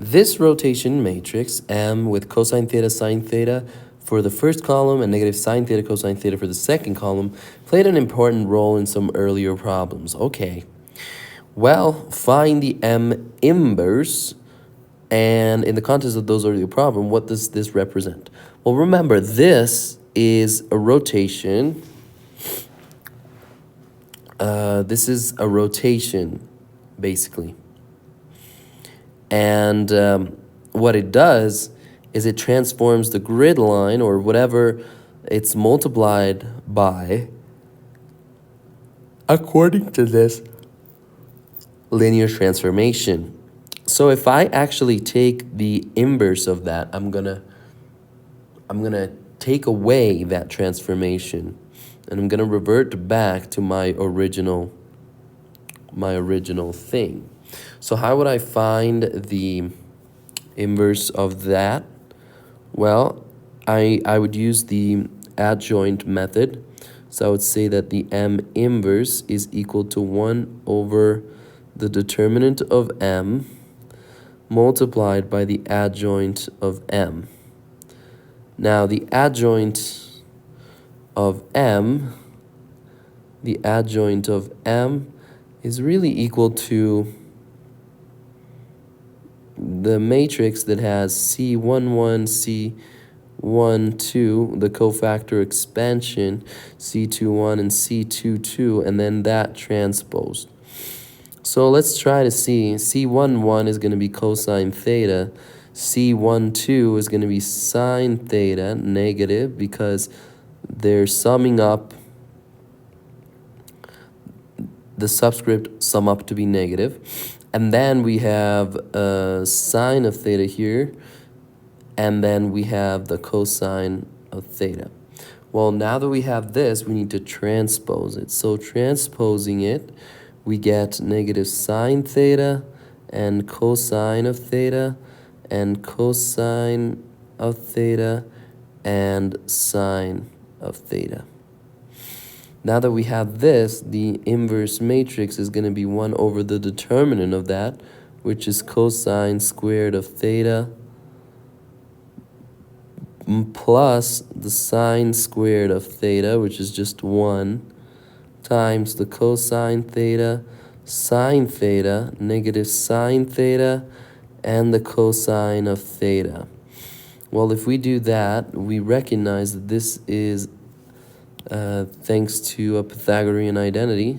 This rotation matrix, M with cosine theta, sine theta for the first column and negative sine theta, cosine theta for the second column, played an important role in some earlier problems. Okay. Well, find the M inverse, and in the context of those earlier problems, what does this represent? Well, remember, this is a rotation. This is a rotation, basically. And what it does is it transforms the grid line, or whatever it's multiplied by, according to this linear transformation. So if I actually take the inverse of that, I'm gonna take away that transformation, and I'm gonna revert back to my original thing. So how would I find the inverse of that? Well, I would use the adjoint method. So I would say that the M inverse is equal to 1 over the determinant of M multiplied by the adjoint of M. Now the adjoint of M is really equal to the matrix that has C11, C12, the cofactor expansion, C21 and C22, and then that transposed. So let's try to see. C11 is going to be cosine theta. C12 is going to be sine theta, negative, because they're summing up. The subscript sum up to be negative. And then we have sine of theta here. And then we have the cosine of theta. Well, now that we have this, we need to transpose it. So transposing it, we get negative sine theta and cosine of theta and cosine of theta and sine of theta. Now that we have this, the inverse matrix is going to be 1 over the determinant of that, which is cosine squared of theta plus the sine squared of theta, which is just 1, times the cosine theta, sine theta, negative sine theta, and the cosine of theta. Well, if we do that, we recognize that this is, thanks to a Pythagorean identity,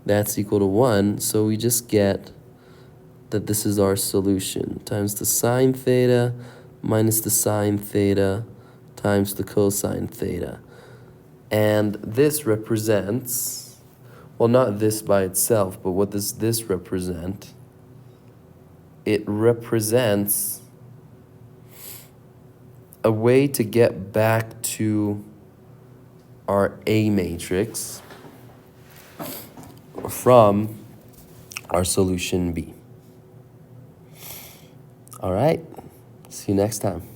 that's equal to 1. So we just get that this is our solution, times the sine theta minus the sine theta times the cosine theta. And this represents, well, not this by itself, but what does this represent? It represents a way to get back to our A matrix from our solution B. All right, see you next time.